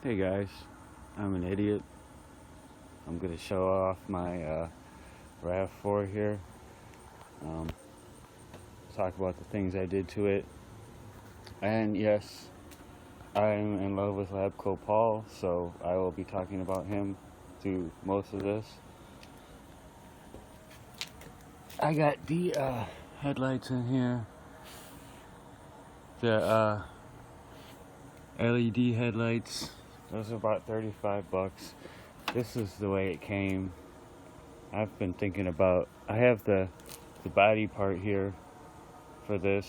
Hey guys, I'm an idiot. I'm gonna show off my Rav4 here. Um, Talk about the things I did to it. And yes, I'm in love with Labco Paul, so I will be talking about him through most of this. I got the headlights in here. The LED headlights. Those are about 35 bucks. This is the way it came. I've been thinking about, I have the body part here for this,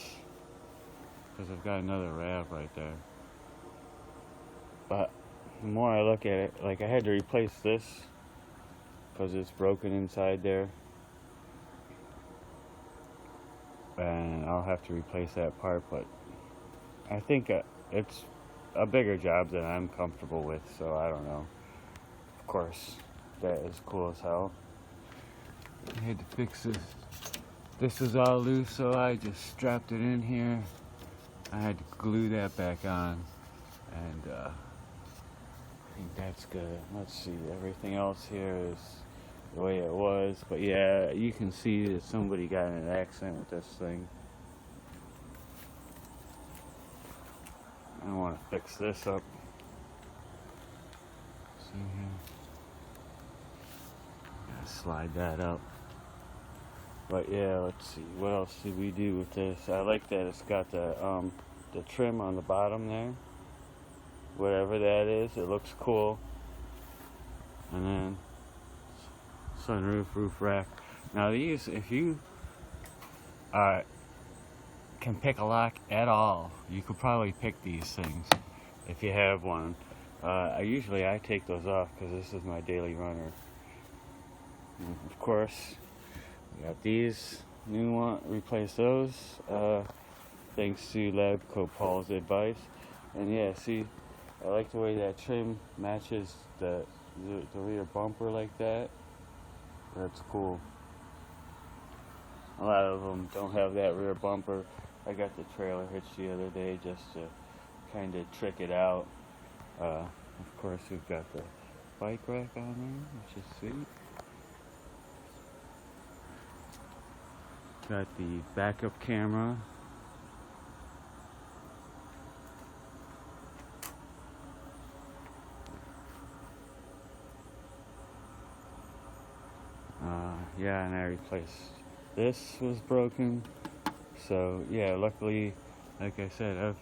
because I've got another Rav right there. But the more I look at it, like I had to replace this, because it's broken inside there. And I'll have to replace that part, but I think it's a bigger job than I'm comfortable with, so I don't know. Of course, that is cool as hell. I had to fix this. This is all loose, so I just strapped it in here. I had to glue that back on, and I think that's good. Let's see, everything else here is the way it was, but yeah, you can see that somebody got in an accident with this thing. I want to fix this up. See here. Gotta slide that up. But yeah, let's see. What else did we do with this? I like that it's got the trim on the bottom there. Whatever that is, it looks cool. And then sunroof, roof rack. Now these, if you can pick a lock at all, you could probably pick these things if you have one. Usually I take those off because this is my daily runner. And of course, we got these new ones. Replace those. Thanks to Labco Paul's advice. And yeah, see, I like the way that trim matches the rear bumper like that. That's cool. A lot of them don't have that rear bumper. I got the trailer hitch the other day just to kind of trick it out. Of course, we've got the bike rack on there, which is sweet. Got the backup camera. Yeah, and I replaced this was broken. So yeah, luckily, like I said, I've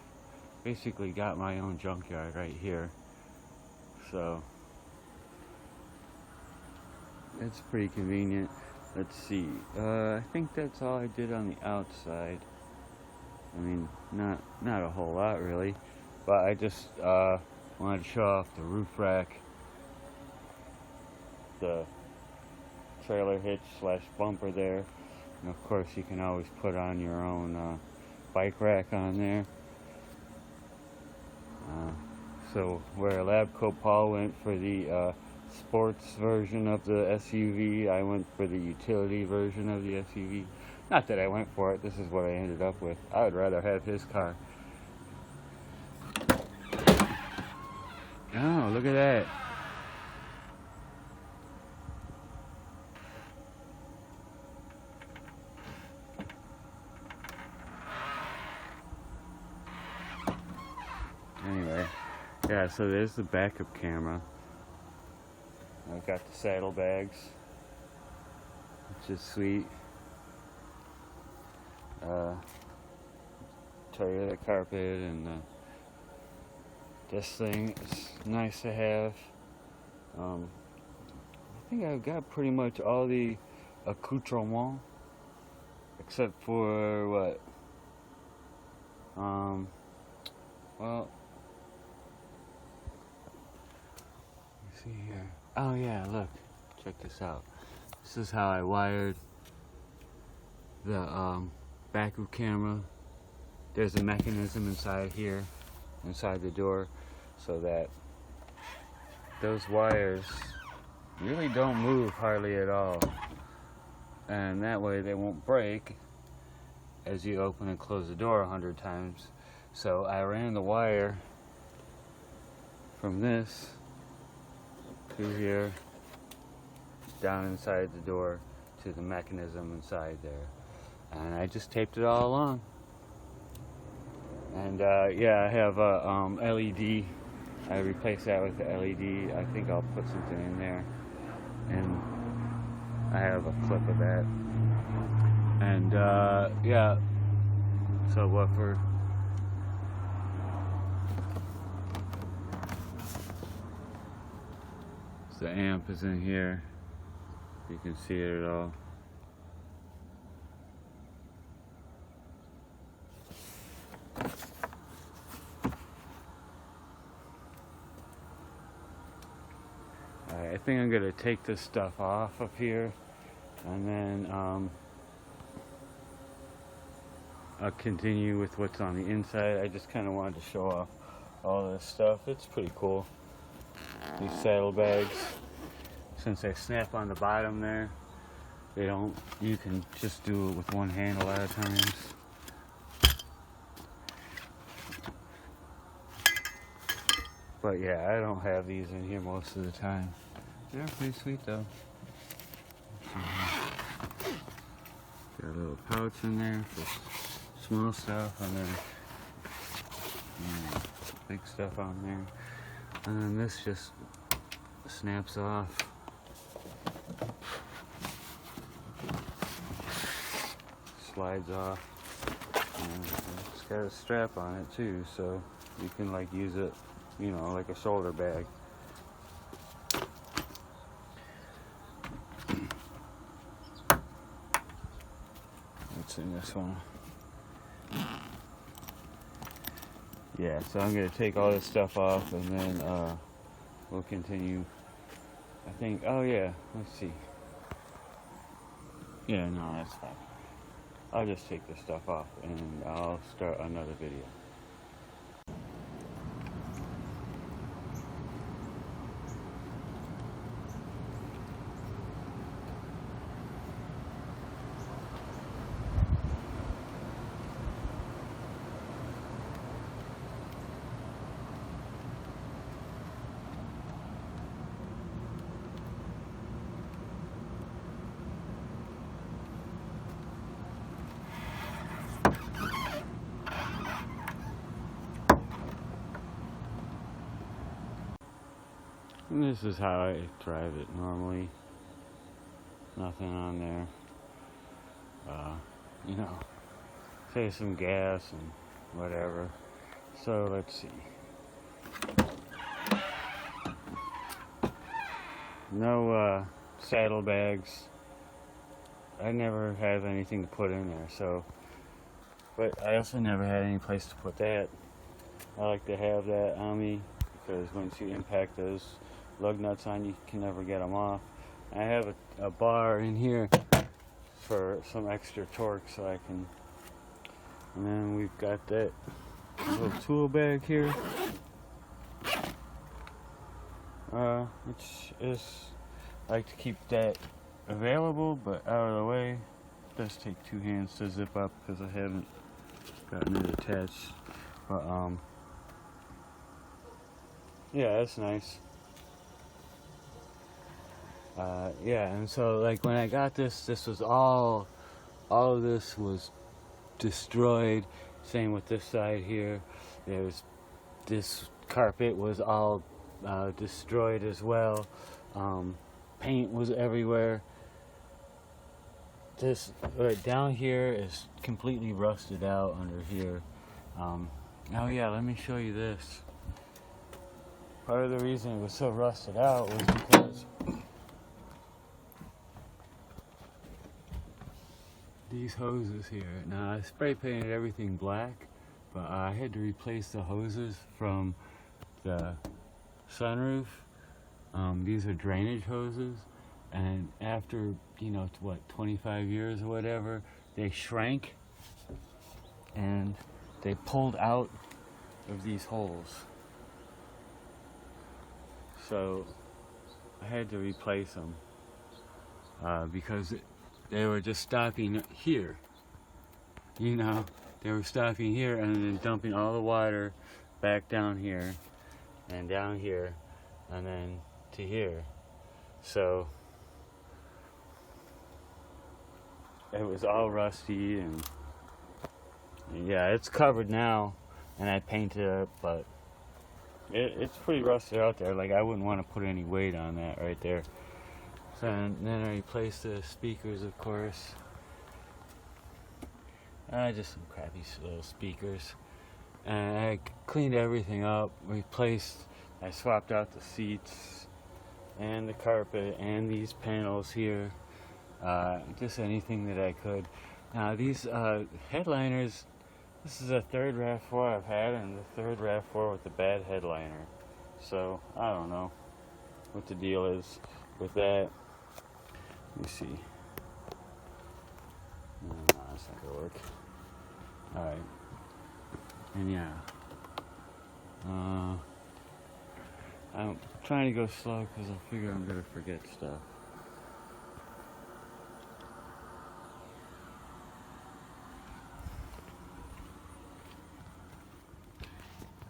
basically got my own junkyard right here. So it's pretty convenient. Let's see. I think that's all I did on the outside. I mean, not a whole lot really, but I just wanted to show off the roof rack, the trailer hitch / bumper there, and of course you can always put on your own bike rack on there. So where Labco Paul went for the sports version of the SUV, I went for the utility version of the SUV. Not that I went for it, this is what I ended up with. I would rather have his car. Oh, look at that. Anyway, yeah, so there's the backup camera. I've got the saddlebags, which is sweet. Toyota carpet, and this thing is nice to have. I think I've got pretty much all the accoutrements, except for what? Well, let's see here. Oh yeah, look, check this out. This is how I wired the backup camera. There's a mechanism inside here, inside the door, so that those wires really don't move hardly at all. And that way they won't break as you open and close the door 100 times. So I ran the wire from this to here, down inside the door to the mechanism inside there. And I just taped it all along. And yeah, I have a LED. I replaced that with the LED. I think I'll put something in there. And I have a clip of that. And yeah, so what for? The amp is in here. You can see it at all. Alright, I think I'm gonna take this stuff off up here, and then I'll continue with what's on the inside. I just kind of wanted to show off all this stuff. It's pretty cool. These saddlebags, since they snap on the bottom there, they don't, you can just do it with one hand a lot of times. But yeah, I don't have these in here most of the time. They're pretty sweet though. Got a little pouch in there for small stuff, and then big stuff on there. And then this just snaps off. Slides off. And it's got a strap on it too, so you can like use it, you know, like a shoulder bag. What's in this one? Yeah, so I'm going to take all this stuff off, and then we'll continue. I think, oh yeah, let's see. Yeah, no, that's fine. I'll just take this stuff off, and I'll start another video. And this is how I drive it normally. Nothing on there. You know, save some gas and whatever. So let's see. No saddlebags. I never have anything to put in there, so. But I also never had any place to put that. I like to have that on me, because once you impact those lug nuts on, you can never get them off. I have a bar in here for some extra torque, so I can. And then we've got that little tool bag here, which is, I like to keep that available but out of the way. It does take two hands to zip up because I haven't gotten it attached. But yeah, that's nice. Yeah, and so like when I got this was all of this was destroyed. Same with this side here. This carpet was all destroyed as well. Paint was everywhere. This right down here is completely rusted out under here. Oh yeah, let me show you this. Part of the reason it was so rusted out was because these hoses here. Now I spray painted everything black, but I had to replace the hoses from the sunroof. These are drainage hoses, and after, you know, what, 25 years or whatever, they shrank and they pulled out of these holes. So I had to replace them because they were just stopping here. You know, they were stopping here and then dumping all the water back down here. and down here, and then to here. So it was all rusty, and yeah, it's covered now, and I painted it, but it's pretty rusted out there. Like, I wouldn't want to put any weight on that right there. So then I replaced the speakers, of course. Just some crappy little speakers. And I cleaned everything up, I swapped out the seats and the carpet and these panels here. Just anything that I could. Now these headliners, this is the third Rav4 I've had, and the third Rav4 with the bad headliner. So I don't know what the deal is with that. Let me see. No, that's not gonna work. Alright. And yeah. I'm trying to go slow because I figure I'm gonna forget stuff.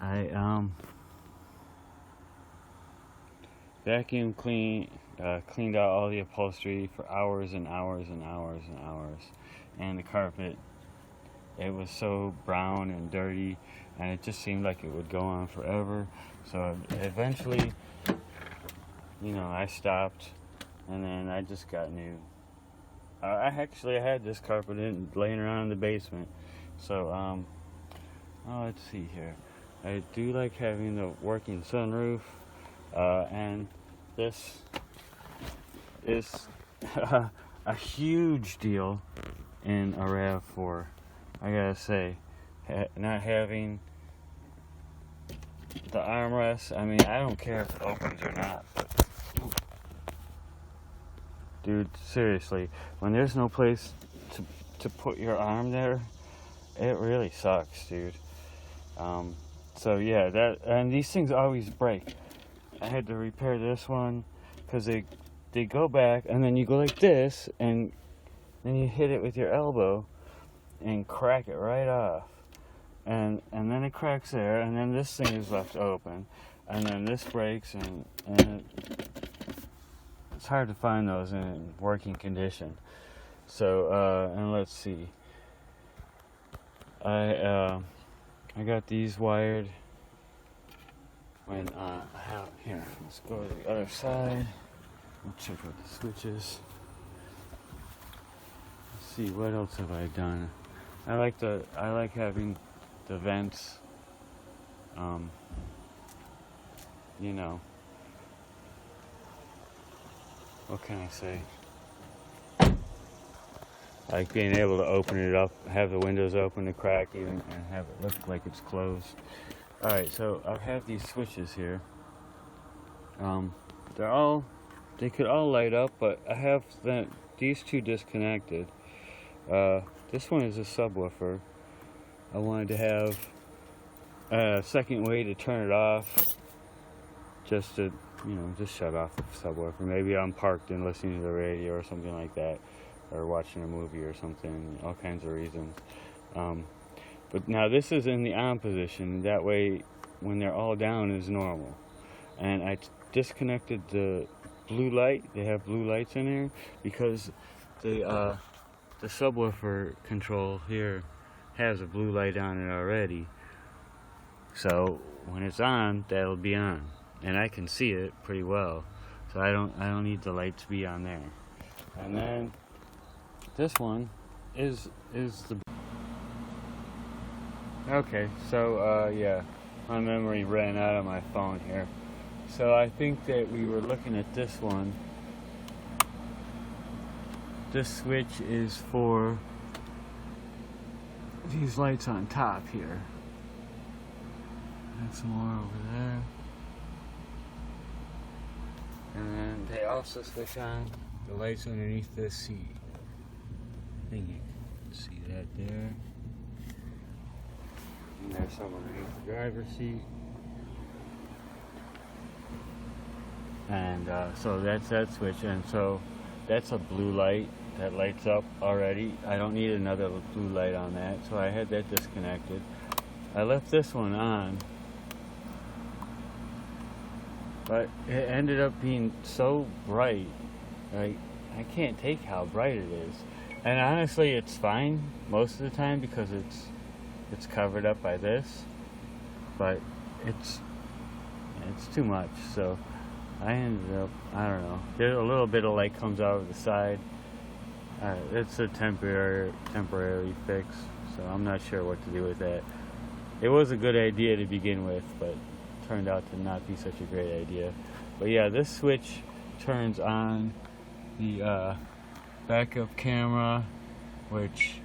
I vacuum cleaned out all the upholstery for hours and hours and hours and hours, and the carpet, it was so brown and dirty, and it just seemed like it would go on forever. So eventually, I stopped, and then I just got new. I had this carpet laying around in the basement. So let's see here. I do like having the working sunroof, and this is a huge deal in a RAV4. I gotta say, not having the armrest. I mean, I don't care if it opens or not, but dude, seriously, when there's no place to put your arm there, it really sucks, dude. So yeah, and these things always break. I had to repair this one because they go back, and then you go like this, and then you hit it with your elbow and crack it right off, and then it cracks there, and then this thing is left open, and then this breaks, and it's hard to find those in working condition. So and let's see, I got these wired when here, let's go to the other side. We'll check out the switches. Let's see, what else have I done? I like having the vents, what can I say? Like being able to open it up, have the windows open to crack even, and have it look like it's closed. Alright, so I have these switches here. They could all light up, but I have these two disconnected. This one is a subwoofer. I wanted to have a second way to turn it off, just to, just shut off the subwoofer. Maybe I'm parked and listening to the radio or something like that, or watching a movie or something, all kinds of reasons. But now this is in the on position, that way when they're all down is normal. And I disconnected the blue light. They have blue lights in there because the subwoofer control here has a blue light on it already. So when it's on, that'll be on, and I can see it pretty well. So I don't need the light to be on there. And then this one is the okay. So yeah, my memory ran out of my phone here. So I think that we were looking at this one. This switch is for these lights on top here. And some more over there. And then they also switch on the lights underneath this seat. I think you can see that there. And there's some underneath the driver's seat. And so that's that switch, and so that's a blue light that lights up already. I don't need another blue light on that, so I had that disconnected. I left this one on, but it ended up being so bright. Like, I can't take how bright it is. And honestly, it's fine most of the time because it's covered up by this, but it's too much. So I ended up, I don't know, there's a little bit of light comes out of the side. It's a temporary fix, so I'm not sure what to do with that. It was a good idea to begin with, but turned out to not be such a great idea. But yeah, this switch turns on the backup camera, which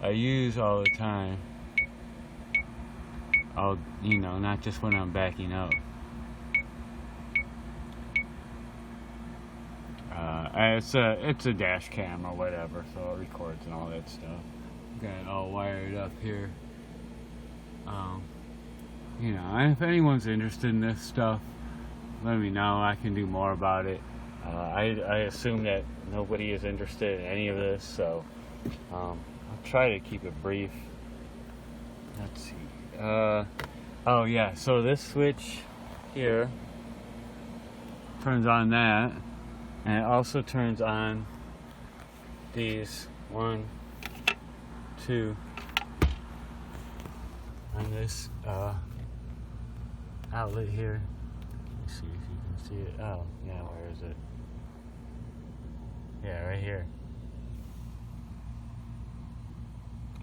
I use all the time. Not just when I'm backing up. It's a dash cam or whatever, so it records and all that stuff. Got it all wired up here. If anyone's interested in this stuff, let me know. I can do more about it. I assume that nobody is interested in any of this, so I'll try to keep it brief. Let's see. Oh yeah, so this switch here turns on that, and it also turns on these 1, 2 on this outlet here. Let me see if you can see it. Oh yeah, where is it? Yeah, right here.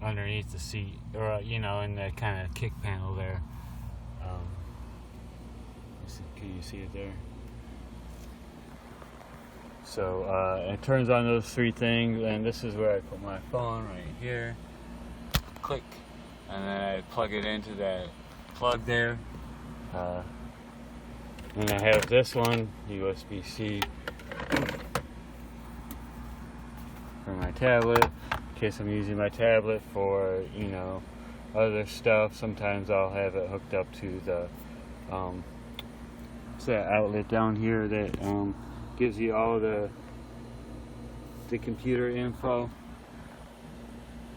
Underneath the seat, or in the kind of kick panel there. Can you see it there? So it turns on those 3 things, and this is where I put my phone right here. Click, and then I plug it into that plug there. And I have this one, USB-C, for my tablet. In case I'm using my tablet for other stuff. Sometimes I'll have it hooked up to the what's that outlet down here that gives you all the computer info,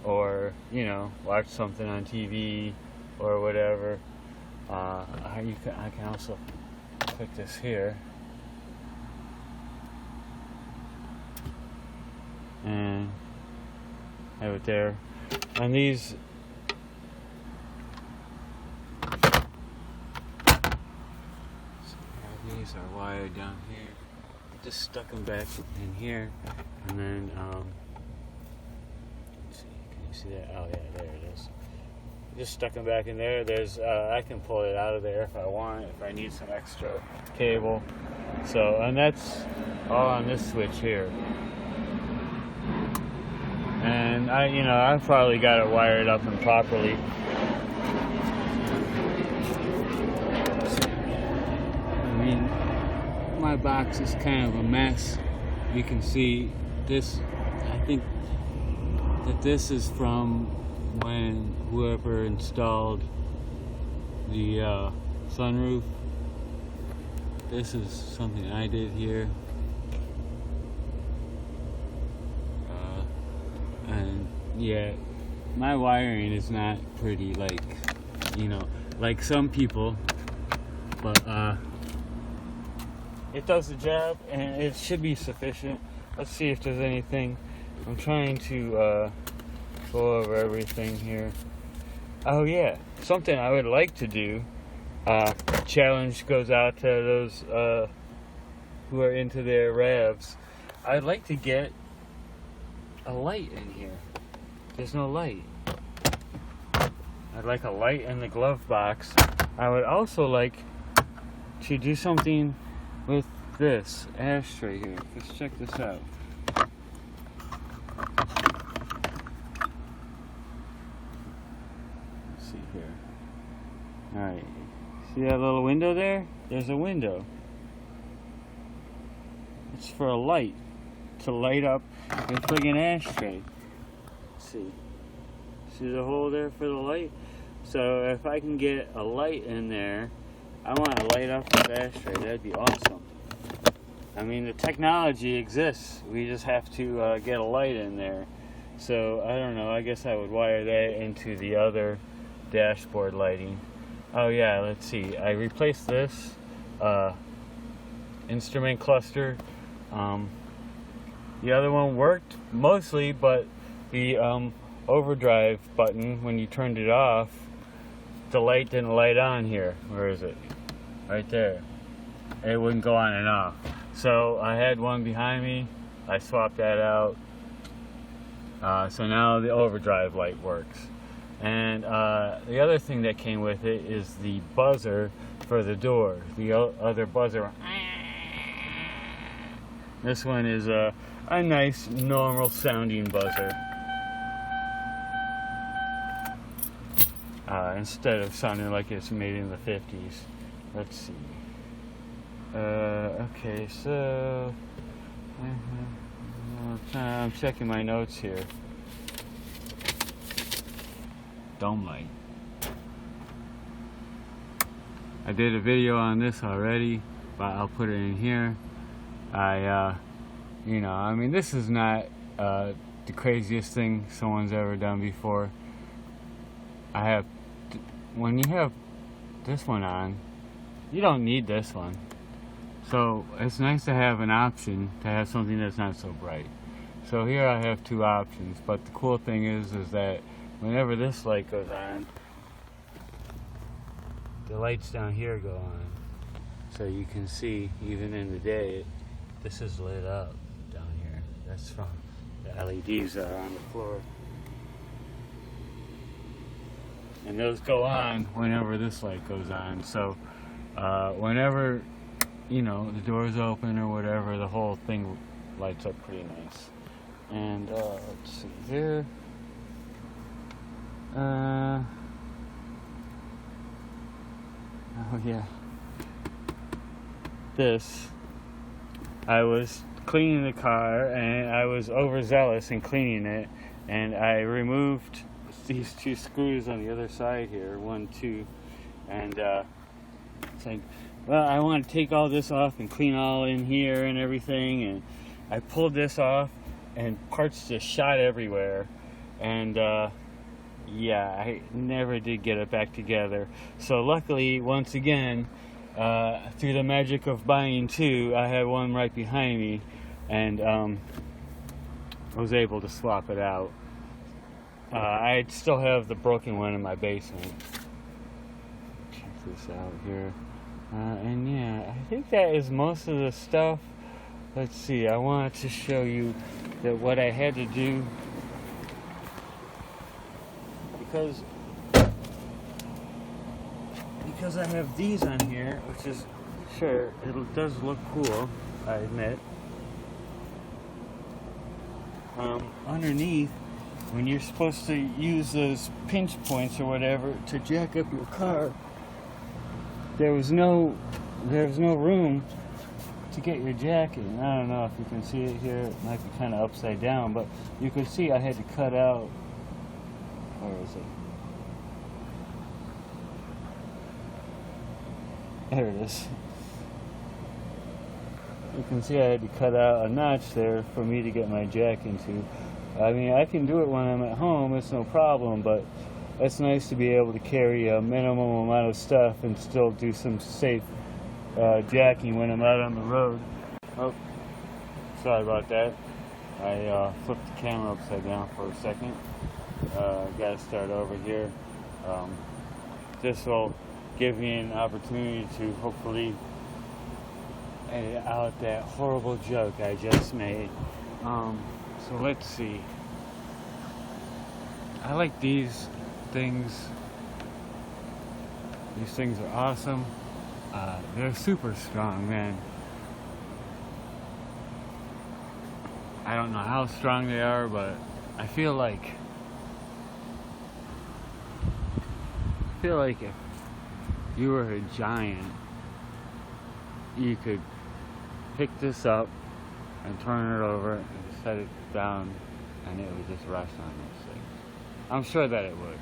or watch something on TV or whatever. I can also click this here and have it there. And these are wired down here. Just stuck them back in here, and then let's see, can you see that? Oh yeah, there it is. Just stuck them back in there. There's I can pull it out of there if I want, if I need some extra cable. So, and that's all on this switch here. And I've probably got it wired up improperly. My box is kind of a mess. You can see this. I think that this is from when whoever installed the sunroof. This is something I did here. And yeah, my wiring is not pretty like some people, but it does the job, and it should be sufficient. Let's see if there's anything. I'm trying to go over everything here. Oh yeah, something I would like to do. Challenge goes out to those who are into their Ravs. I'd like to get a light in here. There's no light. I'd like a light in the glove box. I would also like to do something with this ashtray here. Let's check this out. Let's see here. Alright. See that little window there? There's a window. It's for a light. To light up your friggin' ashtray. Let's see. See the hole there for the light? So if I can get a light in there, I want to light up this ashtray. That'd be awesome. I mean, the technology exists. We just have to get a light in there. So, I don't know. I guess I would wire that into the other dashboard lighting. Oh, yeah. Let's see. I replaced this instrument cluster. The other one worked mostly, but the overdrive button, when you turned it off, the light didn't light on here. Where is it? Right there. It wouldn't go on and off. So I had one behind me. I swapped that out. So now the overdrive light works. And the other thing that came with it is the buzzer for the door. The other buzzer. This one is a nice, normal sounding buzzer. Instead of sounding like it's made in the 50s. Let's see. Okay, so I'm checking my notes here. Dome light. I did a video on this already, but I'll put it in here. I mean, this is not the craziest thing someone's ever done before. When you have this one on, you don't need this one. So it's nice to have an option to have something that's not so bright. So here I have two options, but the cool thing is that whenever this light goes on, the lights down here go on. So you can see, even in the day, this is lit up down here. That's from the LEDs that are on the floor. And those go on whenever this light goes on. So whenever, the door's open or whatever, the whole thing lights up pretty nice. And let's see here. Oh yeah. I was cleaning the car and I was overzealous in cleaning it, and I removed these two screws on the other side here, 1, 2, and it's like, well, I want to take all this off and clean all in here and everything, and I pulled this off and parts just shot everywhere, and yeah, I never did get it back together. So luckily, once again, through the magic of buying two, I had one right behind me, and was able to swap it out. I still have the broken one in my basement. Check this out here. And yeah, I think that is most of the stuff. Let's see, I wanted to show you that what I had to do, because I have these on here, which is, sure, it does look cool, I admit. Underneath, when you're supposed to use those pinch points or whatever to jack up your car, there was no room to get your jack in. I don't know if you can see it here. It might be kind of upside down, but you can see I had to cut out. Where is it? There it is. You can see I had to cut out a notch there for me to get my jack into. I mean, I can do it when I'm at home, it's no problem, but it's nice to be able to carry a minimum amount of stuff and still do some safe jacking when I'm out on the road. Oh, sorry about that. I flipped the camera upside down for a second. Gotta start over here. This will give me an opportunity to hopefully edit out that horrible joke I just made. So let's see. I like these things. These things are awesome. They're super strong, man. I don't know how strong they are, but I feel like if you were a giant, you could pick this up and turn it over and set it down, and it would just rest on those things. I'm sure that it would.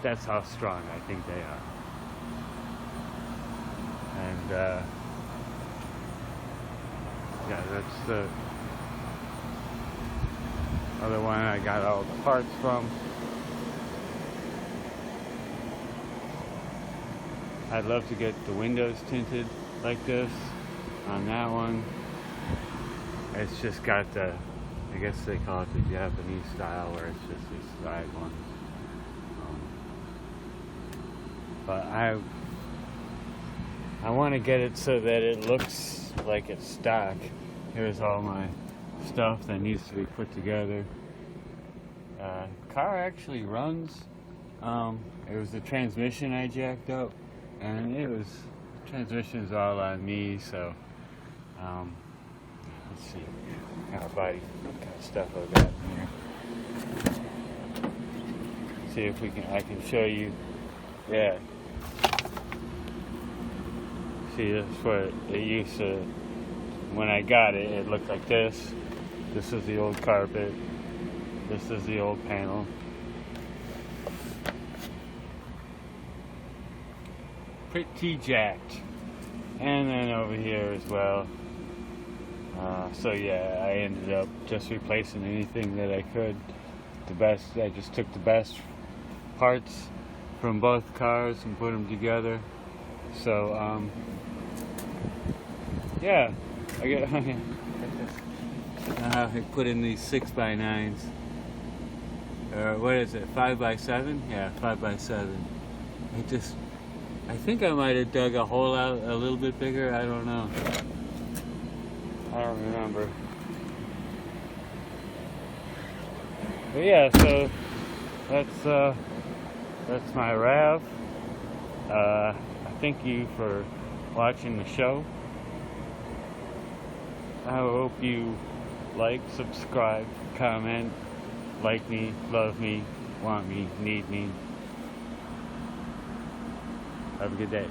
That's how strong I think they are. And yeah, that's the other one I got all the parts from. I'd love to get the windows tinted like this. on that one. It's just got the, I guess they call it the Japanese style, where it's just these side ones. But I want to get it so that it looks like it's stock. Here's all my stuff that needs to be put together. Car actually runs. It was the transmission I jacked up, and transmission is all on me. So let's see what kind of body, what kind of stuff I've got in here. See if I can show you. Yeah. See, that's what it used to. When I got it, it looked like this. This is the old carpet. This is the old panel. Pretty jacked. And then over here as well. So yeah, I ended up just replacing anything that I could. I just took the best parts from both cars and put them together. So yeah, I put in these 6x9s. What is it? 5x7? Yeah, 5x7. I think I might have dug a hole out a little bit bigger. I don't know. I don't remember. But yeah, so that's my Rav. I thank you for watching the show. I hope you like, subscribe, comment, like me, love me, want me, need me. Have a good day.